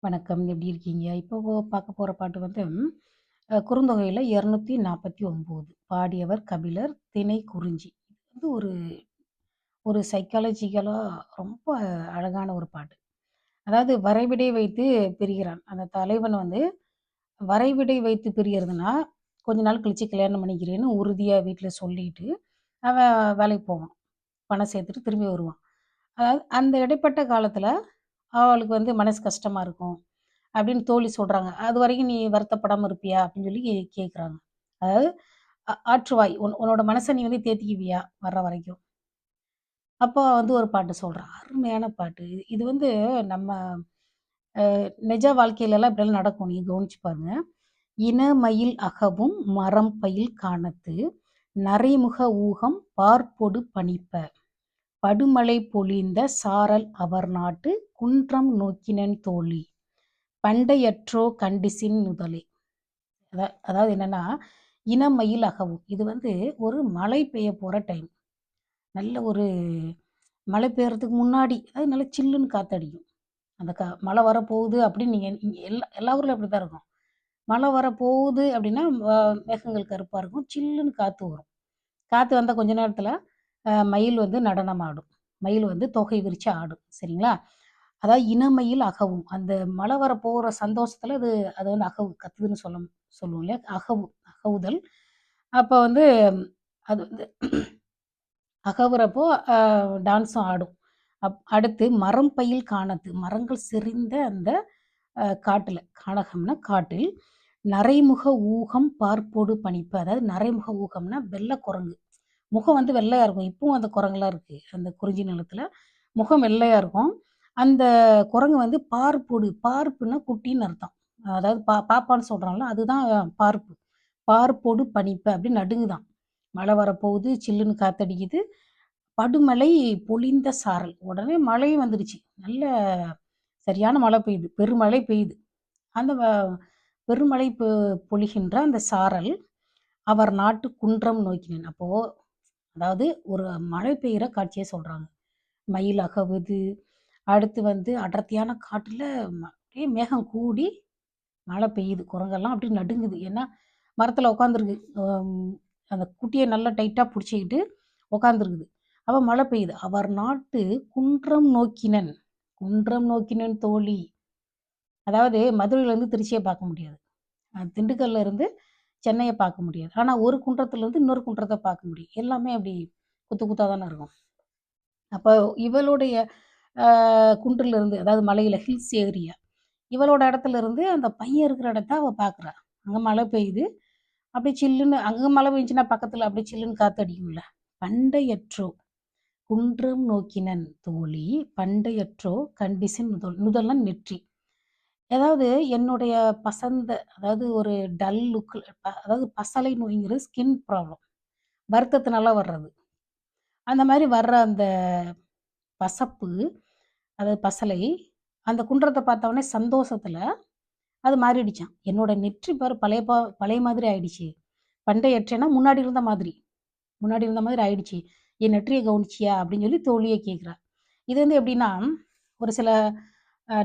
வணக்கம். எப்படி இருக்கீங்க? இப்போ பார்க்க போற பாட்டு வந்து குறுந்தொகையில 249 பாடியவர் கபிலர். திணை குறிஞ்சி. இது வந்து ஒரு ஒரு சைக்காலஜிக்கலா ரொம்ப அழகான ஒரு பாட்டு. அதாவது வரைவிடை வைத்து பிரிகிறான். அந்த தலைவன் வந்து வரைவிடை வைத்து பிரியறதுன்னா, கொஞ்ச நாள் கழிச்சு கல்யாணம் பண்ணிக்கிறேன்னு உறுதியா வீட்ல சொல்லிட்டு, அவன் வேலைக்கு போவான். பணம் சேர்த்துட்டு திரும்பி வருவான். அதாவது அந்த இடைப்பட்ட காலத்துல அவளுக்கு வந்து மனசு கஷ்டமா இருக்கும். அப்படின்னு தோழி சொல்றாங்க. "அதுவரைக்கும் நீ வருத்தப்படாம இருப்பியா?" அப்படின்னு சொல்லி கேட்குறாங்க. அதாவது ஆற்றுவாய். உன்னோட மனச நீ வந்து தேத்திக்குவியா? வர்ற வரைக்கும். அப்போ வந்து ஒரு பாட்டு சொல்றா. அருமையான பாட்டு. இது வந்து நம்ம நிஜ வாழ்க்கையிலலாம் இப்படிலாம் நடக்கும். நீங்க கவனிச்சு பாருங்க. "இனமயில் அகவும் மறம்பயில் காணத்து, நரைமுக ஊகம் பார்ப்பொடு பனிப்ப, படுமழை பொழிந்த சாரல் அவர்நாட்டு, குன்றம் நோக்கினன் தோழி, பண்டையற்றோ கண்டிசின் நுதலே." அதாவது என்னன்னா, இனமயில் அகவும். இது வந்து ஒரு மழை பெய்ய போற டைம். நல்ல ஒரு மழை பெய்யறதுக்கு முன்னாடி, அதாவது நல்லா சில்லுன்னு காத்தடிக்கும். அந்த மழை வரப்போகுது அப்படின்னு நீங்க இங்க எல்லா ஊர்லயும் அப்படித்தான் இருக்கும். மழை வரப்போகுது அப்படின்னா, மேகங்கள் கருப்பா இருக்கும். சில்லுன்னு காத்து வரும். காத்து வந்தா கொஞ்ச நேரத்தில மயில் வந்து நடனம் ஆடும். மயில் வந்து தோகை விரிச்சு ஆடும். சரிங்களா? அதாவது இனமயில் அகவும். அந்த மழை வரப்போற சந்தோஷத்தில அது அது வந்து கத்துதுன்னு சொல்லுவோம் இல்லையா? அகவுதல். அப்ப வந்து அது வந்து அகவுறப்போ டான்ஸும் ஆடும். அடுத்து மரம் பயில் காணத்து. மரங்கள் செறிந்த அந்த காட்டுல, கானகம்னா காட்டில், நரைமுக ஊகம் பார்ப்போடு பனிப்பு. அதாவது நரைமுக ஊகம்னா வெள்ள குரங்கு. முகம் வந்து வெள்ளையா இருக்கும். இப்பவும் அந்த குரங்குலாம் இருக்கு. அந்த குறிஞ்சி நிலத்துல. முகம் வெள்ளையா இருக்கும். அந்த குரங்கு வந்து பார்ப்பொடு. பார்ப்புன்னா குட்டின்னு அர்த்தம். அதாவது பாப்பான்னு சொல்றோம்ல, அதுதான் பார்ப்பு. பார்ப்பொடு பனிப்ப அப்படின்னு நடுங்குதாம். மழை வரப்போகுது, சில்லுன்னு காத்தடிக்குது. படுமழை பொழிந்த சாரல். உடனே மழையும் வந்துடுச்சு. நல்ல சரியான மழை பெய்யுது. பெருமழை பெய்யுது. அந்த பெருமழை பொழிகின்ற அந்த சாரல், அவர் நாட்டு குன்றம் நோக்கினேன். அப்போ அதாவது ஒரு மழை பெய்யிற காட்சிய சொல்றாங்க. மயில் அகவுது. அடுத்து வந்து அடர்த்தியான காட்டுல அப்படியே மேகம் கூடி மழை பெய்யுது. குரங்கெல்லாம் அப்படியே நடுங்குது. ஏன்னா, மரத்துல உட்காந்துருக்கு. அந்த குட்டிய நல்லா டைட்டா புடிச்சுக்கிட்டு உட்காந்துருக்குது. அப்ப மழை பெய்யுது. அவர் நாட்டு குன்றம் நோக்கினன். குன்றம் நோக்கினன் தோழி. அதாவது மதுரையிலேருந்து திருச்சிய பார்க்க முடியாது. திண்டுக்கல்ல இருந்து சென்னைய பார்க்க முடியாது. ஆனா, ஒரு குன்றத்துலருந்து இன்னொரு குன்றத்த பார்க்க முடியும். எல்லாமே அப்படி குத்து குத்தா தானே இருக்கும். அப்ப இவளுடைய குன்றுல இருந்து, அதாவது மலையில ஹில்ஸ் ஏரியா. இவளோட இடத்துல இருந்து அந்த பையன் இருக்கிற இடத்த அவ பார்க்குறா. அங்க மழை பெய்யுது. அப்படியே சில்லுன்னு அங்க மழை பெஞ்சுச்சுன்னா பக்கத்துல அப்படியே சில்லுன்னு காத்து அடிக்கும்ல. பண்டையற்றோ குன்றம் நோக்கினன் தோழி, பண்டையற்றோ கண்டிசின் நுதல்னா நெற்றி. அதாவது என்னுடைய அதாவது ஒரு டல் லுக்ல அதாவது பசலை நோய்ங்கிறது ஸ்கின் ப்ராப்ளம். வருத்தத்தினால வர்றது. அந்த மாரி வர்ற அந்த பசப்பு, அதாவது பசலை, அந்த குன்றத்த பார்த்தோனே சந்தோஷத்துல அது மாறிடுச்சாம். என்னோட நெற்றி பாரு பழைய மாதிரி ஆயிடுச்சு. பண்டையற்றேன்னா முன்னாடி இருந்த மாதிரி. முன்னாடி இருந்த மாதிரி ஆயிடுச்சு. "என் நெற்றிய கவனிச்சியா?" அப்படின்னு சொல்லி தோழியே கேட்கிறா. இது வந்து எப்படின்னா, ஒரு சில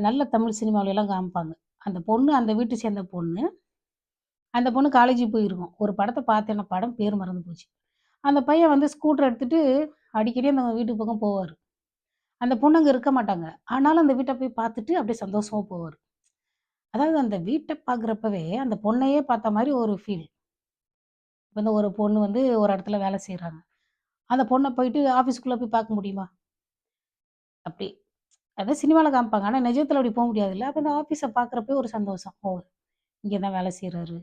நல்ல தமிழ் சினிமாலலாம் காமிப்பாங்க. அந்த பொண்ணு அந்த வீட்ட சேர்ந்த பொண்ணு. அந்த பொண்ணு காலேஜுக்கு போயிருக்கும். ஒரு படத்த பார்த்தேன். அந்த படம் பேர் மறந்து போச்சு. அந்த பையன் வந்து ஸ்கூட்டர் எடுத்துட்டு அடிக்கடி அந்த வீட்டு பக்கம் போவாரு. அந்த பொண்ணு அங்க இருக்க மாட்டாங்க. ஆனாலும் அந்த வீட்ட போய் பார்த்துட்டு அப்படியே சந்தோஷமா போவாரு. அதாவது அந்த வீட்ட பார்க்குறப்பவே அந்த பொண்ணையே பார்த்த மாரி ஒரு ஃபீல். வந்து ஒரு பொண்ணு வந்து ஒரு இடத்துல வேலை செய்றாங்க. அந்த பொண்ண போயிட்டு ஆஃபீஸ்க்குள்ள போய் பார்க்க முடியுமா? அப்படி அதான் சினிமால காமிப்பாங்க. ஆனா நிஜத்துல அப்படி போ முடியாதுல்ல. அப்ப அந்த ஆஃபீஸ பார்க்குறப்பயே ஒரு சந்தோஷம். ஓ! இங்க தான் வேலை செய்றாரு.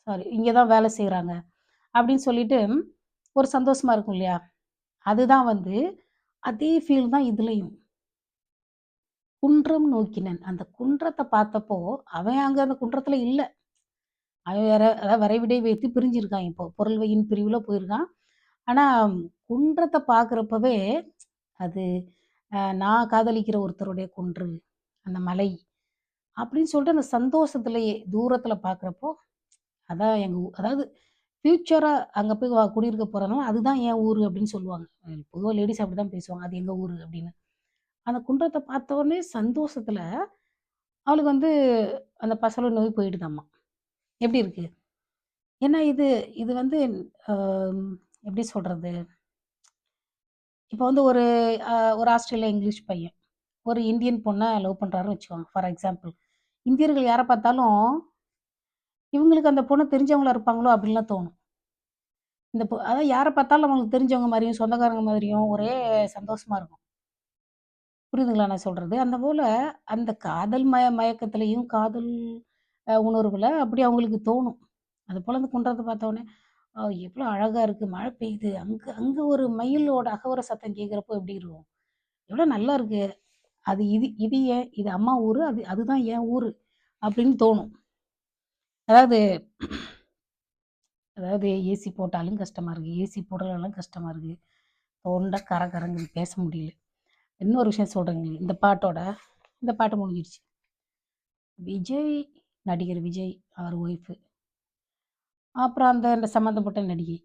சாரி இங்க தான் வேலை செய்றாங்க. அப்படின்னு சொல்லிட்டு ஒரு சந்தோஷமா இருக்கும் இல்லையா? அதுதான் வந்து அதே ஃபீல் தான் இதுலயும். குன்றம் நோக்கினன். அந்த குன்றத்த பார்த்தப்போ, அவன் அங்க அந்த குன்றத்துல இல்ல. அவன் வேற அதாவது வரைவிடை வைத்து பிரிஞ்சிருக்கான் இப்போ. பொருள்வையின் பிரிவுல போயிருக்கான். ஆனா குன்றத்த பார்க்குறப்பவே, அது நான் காதலிக்கிற ஒருத்தருடைய குன்று, அந்த மலை அப்படின்னு சொல்லிட்டு அந்த சந்தோஷத்திலேயே தூரத்துல பார்க்குறப்போ, அதான் எங்க அதாவது ஃப்யூச்சரா அங்க போய் குடியிருக்க போறனால, அதுதான் என் ஊரு அப்படின்னு சொல்லுவாங்க. பொதுவா லேடீஸ் அப்படிதான் பேசுவாங்க. அது எங்க ஊரு அப்படின்னு. அந்த குன்றத்த பார்த்தோனே சந்தோஷத்துல அவளுக்கு வந்து அந்த பசல நோய் போயிடுதாம்மா. எப்படி இருக்கு? ஏன்னா இது இது வந்து அ எப்படி சொல்றது? இப்போ வந்து ஒரு ஆஸ்திரேலியா இங்கிலீஷ் பையன், ஒரு இந்தியன் பொண்ண லவ் பண்றாருன்னு வச்சுக்கோங்க. For example. இந்தியர்கள் யார பார்த்தாலும், இவங்களுக்கு அந்த பொண்ணு தெரிஞ்சவங்களா இருப்பாங்களோ அப்படின்லாம் தோணும். அதாவது யார பார்த்தாலும் நம்மளுக்கு தெரிஞ்சவங்க மாரியும், சொந்தக்காரங்க மாதிரியும் ஒரே சந்தோஷமா இருக்கும். புரியுதுங்களா நான் சொல்றது? அந்த போல அந்த காதல் மயக்கத்திலயும், காதல் உணர்வுல அப்படி அவங்களுக்கு தோணும். அதுபோல அந்த குன்றத்த பார்த்தோனே, எவ்வளோ அழகா இருக்கு! மழை பெய்யுது. அங்க அங்க ஒரு மயிலோட அகவர சத்தம் கேட்கிறப்போ எப்படி இருக்கும்? எவ்வளோ நல்லா இருக்கு! இது ஏன்? இது அம்மா ஊரு. அதுதான் என் ஊரு. அப்படின்னு தோணும். அதாவது அதாவது ஏசி போட்டாலும் கஷ்டமா இருக்கு. ஏசி போடலனாலும் கஷ்டமா இருக்கு. தொண்ட கரங்குது பேச முடியல. இன்னொரு விஷயம் சொல்றேங்க. இந்த பாட்டு முடிஞ்சிருச்சு. விஜய் நடிகர் விஜய் அவர் ஒய்ஃபு. அப்புறம் அந்த சம்மந்தப்பட்ட நடிகை.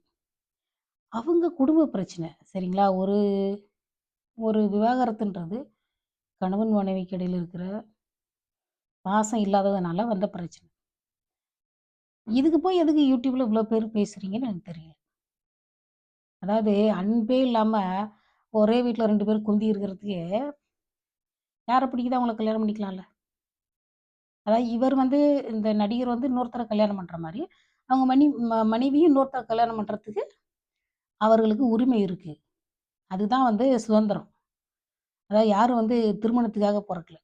அவங்க குடும்ப பிரச்சனை. சரிங்களா? ஒரு ஒரு விவாகரத்துன்றது கணவன் மனைவிக்கு இடையில இருக்கிற பாசம் இல்லாததுனால வந்த பிரச்சனை. இதுக்கு போய் எதுக்கு YouTubeல இவ்ளோ பேர் பேசுறீங்கன்னு எனக்கு தெரியல. அதாவது அன்பே இல்லாம ஒரே வீட்ல 2 பேரும் குந்தி இருக்கிறதுக்கு யார பிடிக்குதோ அவங்கள கல்யாணம் பண்ணிக்கலாம்ல. அதாவது இவர் வந்து இந்த நடிகர் வந்து இன்னொருத்தர கல்யாணம் பண்ற மாரி, அவங்க மனைவியும் இன்னொருத்தர கல்யாணம் பண்றதுக்கு அவர்களுக்கு உரிமை இருக்கு. அதுதான் வந்து சுதந்திரம். அதாவது யாரும் வந்து திருமணத்துக்காக பொறக்கல.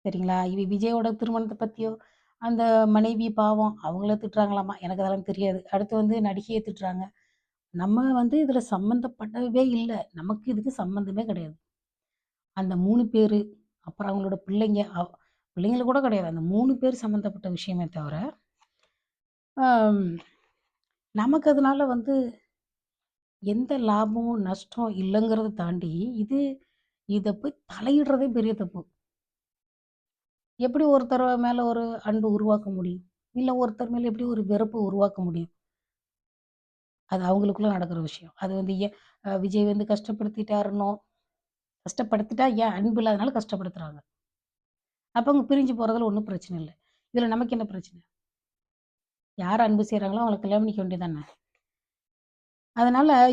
சரிங்களா? விஜயோட திருமணத்த பத்தியோ, அந்த மனைவி பாவம் அவங்கள திட்டுறாங்களாமா. எனக்கு அதெல்லாம் தெரியாது. அடுத்து வந்து நடிகைய திட்டுறாங்க. நம்ம வந்து இதுல சம்மந்தப்படவே இல்ல. நமக்கு இதுக்கு சம்மந்தமே கிடையாது. அந்த 3 பேரு, அப்புறம் அவங்களோட பிள்ளைங்க, பிள்ளைங்கள கூட கிடையாது. அந்த 3 பேர் சம்மந்தப்பட்ட விஷயமே தவிர, அம் நமக்கு அதனால வந்து எந்த லாபம், நஷ்டம் இல்லங்கிறத தாண்டி, இத போய் தலையிடுறதே பெரிய தப்பு. எப்படி ஒருத்தர் மேல ஒரு அன்பு உருவாக்க முடியும்? இல்ல ஒருத்தர் மேல எப்படி ஒரு வெறுப்பு உருவாக்க முடியும்? அது அவங்களுக்குள்ள நடக்கிற விஷயம். அது வந்து ஏன் விஜய் வந்து கஷ்டப்படுத்திட்டாருன்னோ, கஷ்டப்படுத்திட்டா ஏன் அன்பு இல்லாதனால கஷ்டப்படுத்துறாங்க. அப்ப அவங்க பிரிஞ்சு போறதுல ஒண்ணும் பிரச்சனை இல்ல. இதுல நமக்கு என்ன பிரச்சனை? யார் அன்பு செய்றாங்களோ அவங்கள கல்யாணம் பண்ணிக்க வேண்டியது தானே! அதனால